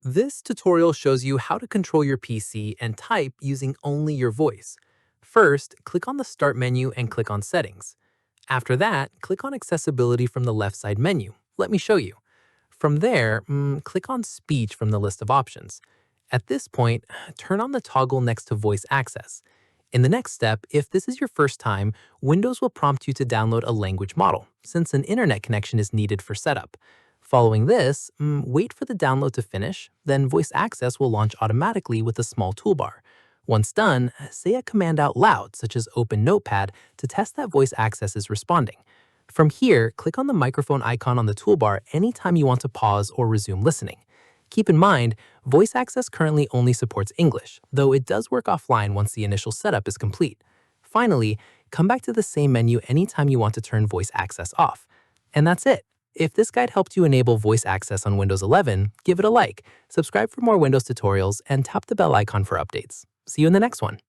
This tutorial shows you how to control your PC and type using only your voice. First, click on the Start menu and click on Settings. After that, click on Accessibility from the left side menu. Let me show you. From there, click on Speech from the list of options. At this point, turn on the toggle next to Voice Access. In the next step, if this is your first time, Windows will prompt you to download a language model, since an internet connection is needed for setup. Following this, wait for the download to finish, then Voice Access will launch automatically with a small toolbar. Once done, say a command out loud, such as Open Notepad, to test that Voice Access is responding. From here, click on the microphone icon on the toolbar anytime you want to pause or resume listening. Keep in mind, Voice Access currently only supports English, though it does work offline once the initial setup is complete. Finally, come back to the same menu anytime you want to turn Voice Access off. And that's it. If this guide helped you enable Voice Access on Windows 11, give it a like, subscribe for more Windows tutorials, and tap the bell icon for updates. See you in the next one.